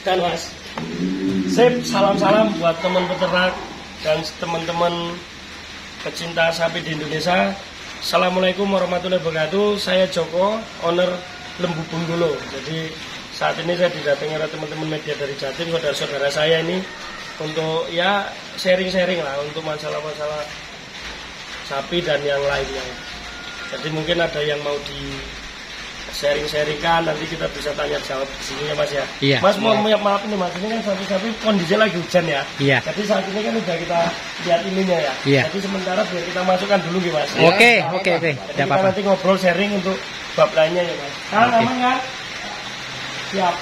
Dan Mas, salam-salam buat teman peternak dan teman-teman pecinta sapi di Indonesia. Assalamualaikum warahmatullahi wabarakatuh. Saya Joko, owner Lembu Bengkulu. Jadi saat ini saya didatangi oleh teman-teman media dari Jatim, saudara-saudara saya ini untuk ya sharing-sharing lah untuk masalah-masalah sapi dan yang lainnya. Jadi mungkin ada yang mau di sharing-sharingkan, nanti kita bisa tanya jawab di sini ya Mas ya. Iya. Mas mau maaf ini Mas, ini kan sapi-sapi kondisinya lagi hujan ya. Iya. Jadi saat ini kan udah kita lihat ininya ya. Iya. Jadi sementara biar kita masukkan dulu gitu Mas. Oke. Jadi Tidak kita apa-apa. nanti ngobrol sharing untuk bab lainnya ya Mas. Nah, Oke. aman kan? Siap.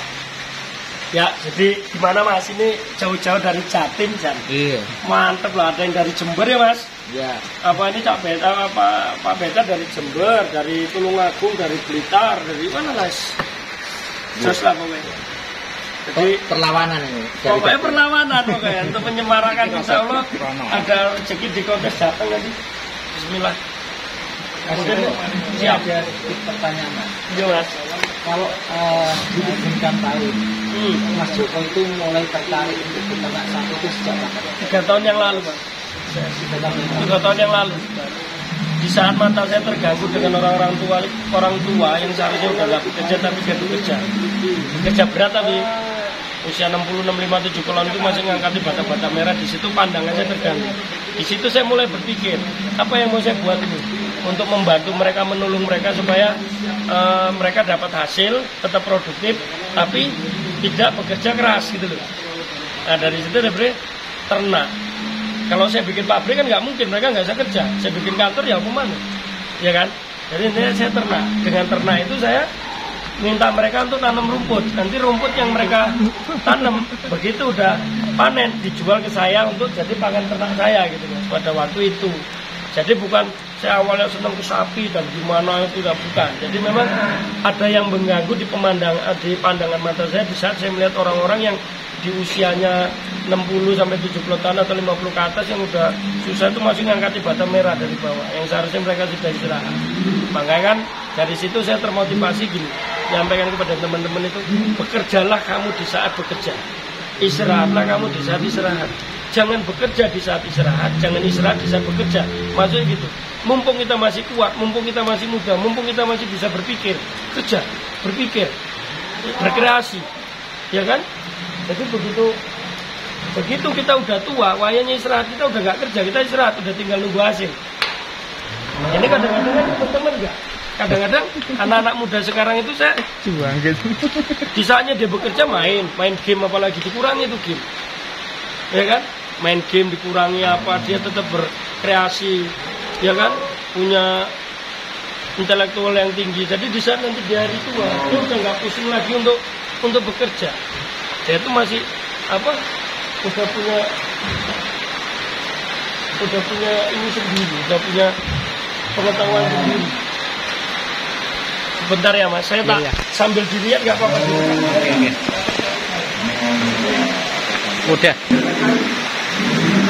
Ya, jadi gimana Mas? Ini jauh-jauh dari Jatim, Jan. Iya. Mantep lah, ada yang dari Jember ya Mas. Iya. Apa ini Pak Beta dari Jember, dari Tulungagung, dari Blitar, dari mana Mas? Jos lah pokoknya. Jadi Perlawanan ini. pokoknya perlawanan pokoknya untuk menyemarakan insya Allah ada rezeki di kontes Jateng nanti. Bismillah. Kemudian siap ya Pertanyaan Mas. Iya Mas. Kalau diizinkan tahu, Mas Joko itu mulai tertarik untuk beternak sapi itu sejak kapan? 3 tahun yang lalu Mas. 3 tahun yang lalu. Di saat mata saya terganggu dengan orang tua yang seharusnya udah nggak bekerja tapi dia bekerja. Kerja berat tapi usia 60, 65, 70 tahun itu masih ngangkati bata-bata merah. Di situ pandangan saya terganggu. Di situ saya mulai berpikir, apa yang mau saya buat ini? Untuk membantu mereka, menolong mereka supaya mereka dapat hasil, tetap produktif, tapi tidak bekerja keras gitu loh. Nah dari situ saya ternak. Kalau saya bikin pabrik kan nggak mungkin, mereka nggak bisa kerja. Saya bikin kantor ya hukuman, ya kan? Jadi intinya saya ternak. Dengan ternak itu saya minta mereka untuk tanam rumput. Nanti rumput yang mereka tanam begitu udah panen dijual ke saya untuk jadi pakan ternak saya gitu mas. Pada waktu itu. Jadi bukan saya awalnya senang ke sapi dan gimana itu tidak bukan. Jadi memang ada yang mengganggu di pandangan mata saya di saat saya melihat orang-orang yang di usianya 60 sampai 70 tahun atau 50 ke atas yang udah susah itu masih ngangkati bata merah dari bawah yang seharusnya mereka sudah istirahat. Makanya kan dari situ saya termotivasi gini, nyampaikan kepada teman-teman itu, bekerjalah kamu di saat bekerja, istirahatlah kamu di saat istirahat. Jangan bekerja di saat istirahat, jangan istirahat di saat bekerja. Maksudnya gitu, mumpung kita masih kuat, mumpung kita masih muda, mumpung kita masih bisa berpikir, kerja, berpikir, berkreasi, ya kan? Jadi begitu kita udah tua, wayanya istirahat, kita udah nggak kerja, kita istirahat, udah tinggal nunggu hasil. Ini kadang-kadang kan teman-teman nggak. Kadang-kadang anak-anak muda sekarang itu saya juang gitu. Di saatnya dia bekerja main game, apalagi dikurangi itu game, ya kan? Main game dikurangi apa, dia tetap berkreasi, ya kan? Punya intelektual yang tinggi. Jadi di saat nanti di hari tua, dia udah nggak pusing lagi untuk bekerja. Dia itu masih apa? Udah punya ini sendiri, udah punya pengetahuan sendiri. Bentar ya mas, saya tak sambil dilihat nggak apa-apa. Oke. Udah.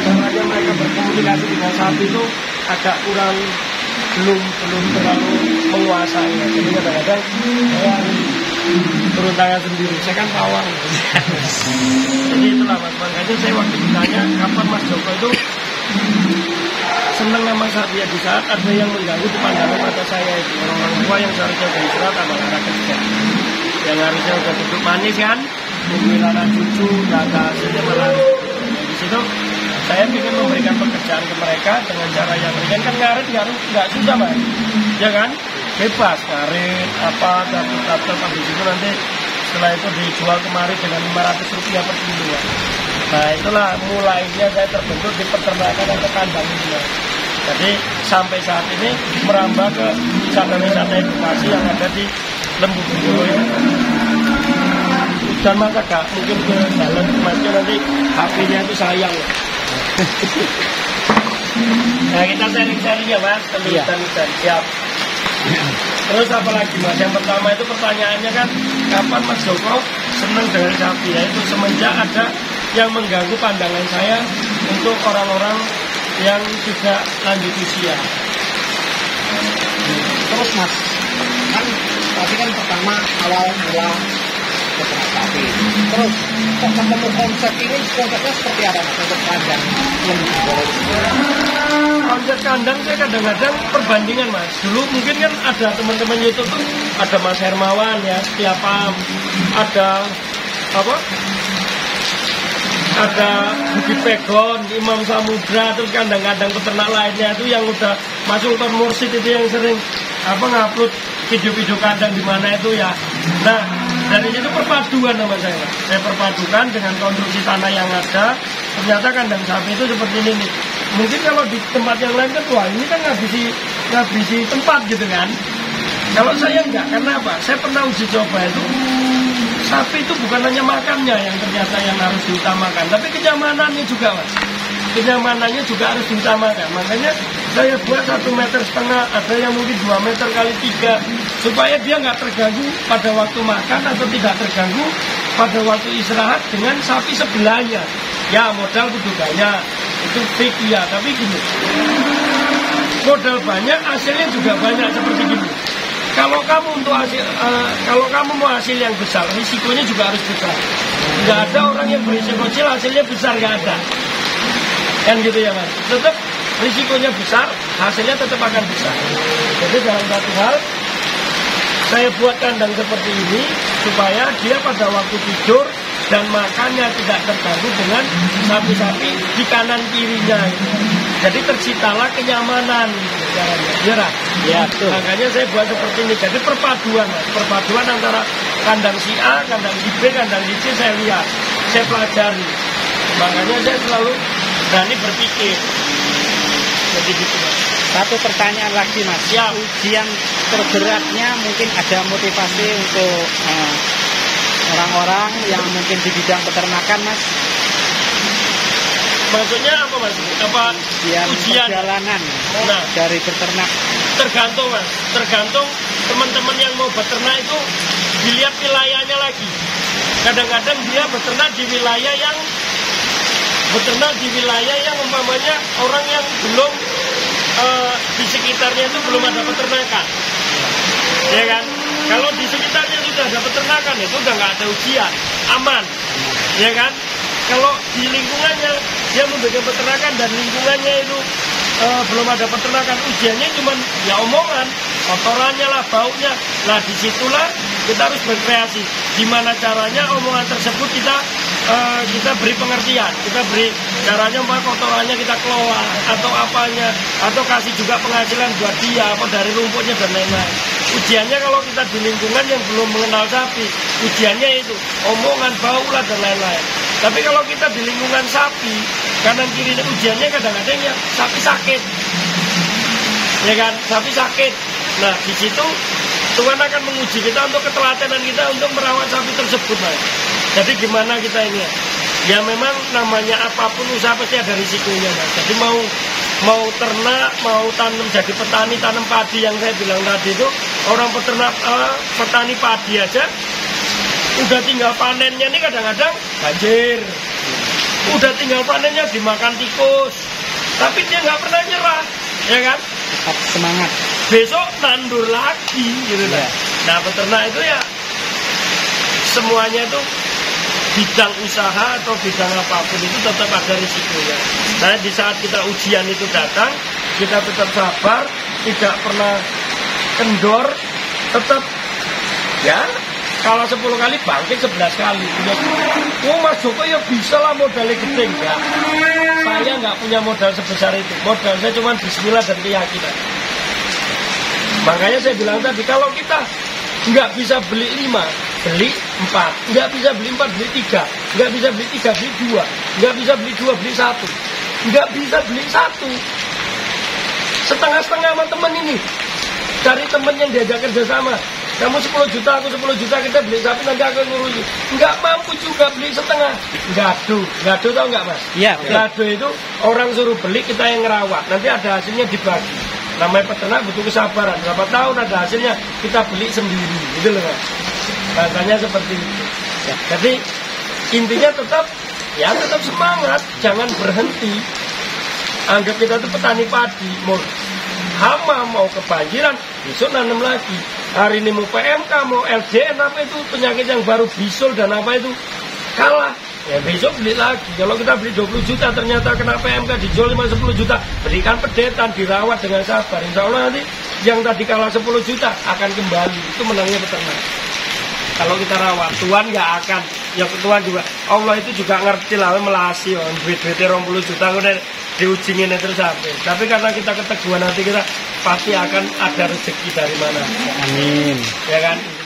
Caranya mereka berkomunikasi dengan sapi itu agak kurang, belum terlalu menguasai. Jadi kadang-kadang saya turun tangan sendiri. Saya kan pawang. Jadi itulah mas. Makanya saya waktu ditanya kapan Mas Joko itu senang sama sapi ya, di saat ada yang mengganggu di pandangan mata saya itu, orang-orang tua yang seharusnya udah istirahat sama anak kerja, yang harusnya udah duduk manis kan, nungguin anak cucu, nggak ada hasilnya malah. Di situ saya ingin memberikan pekerjaan ke mereka dengan cara yang ringan. Kan ngarit nggak susah mas, ya kan, bebas ngarit apa dapat habis itu nanti setelah itu dijual kemari dengan 500 rupiah per kilo ya. Nah itulah mulainya saya terbentuk di peternakan atau kandang ini ya. Jadi sampai saat ini merambah ke wisata-wisata edukasi yang ada di Lembu Bengkulu ini. Dan maka gak mungkin ke jalan masnya nanti HP-nya itu sayang ya. Nah kita sharing-sharing ya mas, dan siap. Terus apa lagi mas? Yang pertama itu pertanyaannya kan, kapan Mas Joko senang dengan sapi? Yaitu semenjak ada yang mengganggu pandangan saya untuk orang-orang yang sudah lanjut usia. Terus mas, kan tadi kan pertama awal mula peternak sapi. Terus kok ketemu konsep ini, konsepnya seperti apa Mas untuk kandang yang dijual? Konsep kandang saya kadang-kadang perbandingan Mas. Dulu mungkin kan ada teman-teman YouTube tuh, ada Mas Hermawan ya, setiap ada apa? Ada Bukit Pegon, Imam Samudra, terus kandang-kandang peternak lainnya itu yang udah Mas Sultan Mursid itu yang sering ngupload video-video kandang di mana itu ya. Nah, dari situ perpaduan sama saya. Saya perpadukan dengan konstruksi tanah yang ada. Ternyata kandang sapi itu seperti ini nih. Mungkin kalau di tempat yang lain kan, wah ini kan ngabisi tempat gitu kan. Kalau saya enggak, karena apa? Saya pernah uji coba itu. Sapi itu bukan hanya makannya yang ternyata yang harus diutamakan, tapi kenyamanannya juga Mas. Kenyamanannya juga harus diutamakan. Makanya saya buat 1,5 meter, ada yang mungkin 2 meter kali 3, supaya dia nggak terganggu pada waktu makan atau tidak terganggu pada waktu istirahat dengan sapi sebelahnya. Ya modal butuh banyak, itu fix ya, tapi gini, modal banyak hasilnya juga banyak seperti gini. Kalau kamu untuk hasil, kalau kamu mau hasil yang besar, risikonya juga harus besar. Nggak ada orang yang berisiko kecil hasilnya besar, nggak ada. Kan gitu ya Mas. Tetap risikonya besar, hasilnya tetap akan besar. Jadi dalam satu hal, saya buat kandang seperti ini supaya dia pada waktu tidur dan makannya tidak terganggu dengan sapi-sapi di kanan kirinya. Jadi terciptalah kenyamanan. Ya, Ya, betul. makanya saya buat seperti ini. Jadi perpaduan, Mas. Perpaduan antara kandang si A, kandang si B, kandang si C saya lihat, saya pelajari. Makanya saya selalu berani berpikir. Jadi gitu Mas. Satu pertanyaan lagi Mas. Siap. Ujian terberatnya mungkin ada motivasi untuk orang-orang yang mungkin di bidang peternakan Mas. Maksudnya apa Mas? Apa ujian perjalanan Nah, dari beternak? tergantung Mas. Tergantung teman-teman yang mau beternak itu dilihat wilayahnya lagi. Kadang-kadang dia beternak di wilayah yang umpamanya orang yang belum di sekitarnya itu belum ada peternakan. Ya kan? Kalau di sekitarnya sudah ada peternakan itu udah nggak ada ujian, aman. Ya kan? Kalau di lingkungannya dia membuat peternakan dan lingkungannya itu belum ada peternakan, ujiannya cuma ya omongan, kotorannya lah, baunya. Nah disitulah kita harus berkreasi. Gimana caranya omongan tersebut kita beri pengertian, kita beri caranya kotorannya kita kelola atau apanya, atau kasih juga penghasilan buat dia, apa dari rumputnya dan lain-lain. Ujiannya kalau kita di lingkungan yang belum mengenal sapi, ujiannya itu omongan, bau lah dan lain-lain. Tapi kalau kita di lingkungan sapi, kanan kiri ujiannya kadang-kadang ya sapi sakit, ya kan, sapi sakit. Nah di situ Tuhan akan menguji kita untuk ketelatenan kita untuk merawat sapi tersebut, Mas. Jadi gimana kita ini? Ya memang namanya apapun usaha pasti ada risikonya, Mas. Jadi mau ternak, mau tanam jadi petani, tanam padi yang saya bilang tadi itu, orang peternak petani padi aja udah tinggal panennya ini kadang-kadang banjir, udah tinggal panennya dimakan tikus, tapi dia nggak pernah nyerah, ya kan? Tetap semangat. Besok nandur lagi, gitu kan? Nah peternak itu ya semuanya itu bidang usaha atau bidang apapun itu tetap ada risikonya. Nah di saat kita ujian itu datang, kita tetap sabar, tidak pernah kendor, tetap ya. Kalau 10 kali bangkit 11 kali. Oh Mas Joko ya bisa lah modalnya gede. Enggak. Saya nggak punya modal sebesar itu. Modal saya cuma bismillah dan keyakinan. Makanya saya bilang tadi, kalau kita nggak bisa beli 5, beli 4. Nggak bisa beli 4, beli 3. Nggak bisa beli 3, beli 2. Nggak bisa beli 2, beli 1. Nggak bisa beli 1. Setengah-setengah sama temen ini. Cari temen yang diajak kerjasama. Kamu 10 juta, aku 10 juta, kita beli sapi, nanti aku ngurusin. Nggak mampu juga beli setengah. Gado tau nggak Mas? Iya. Gado itu orang suruh beli, kita yang ngerawat. Nanti ada hasilnya dibagi. Namanya peternak butuh kesabaran. Berapa tahun ada hasilnya, kita beli sendiri. Gitu loh Mas. Bahasanya seperti itu. Jadi intinya tetap semangat, jangan berhenti. Anggap kita itu petani padi, mau hama, mau kebanjiran, besok nanam lagi. hari ini mau PMK, mau LDN, apa itu penyakit yang baru, bisul dan apa itu, kalah. Ya besok beli lagi. Kalau kita beli 20 juta ternyata kena PMK dijual 5-10 juta, berikan pedetan, dirawat dengan sabar. Insya Allah nanti yang tadi kalah 10 juta akan kembali. Itu menangnya peternak. Kalau kita rawat, Tuhan nggak akan. Yang Tuhan juga, Allah itu juga ngerti lah, melasi, duit-duitnya 20 juta udah diujingin terus sampai. Tapi karena kita keteguhan hati kita, pasti akan ada rezeki dari mana. Amin. Ya kan?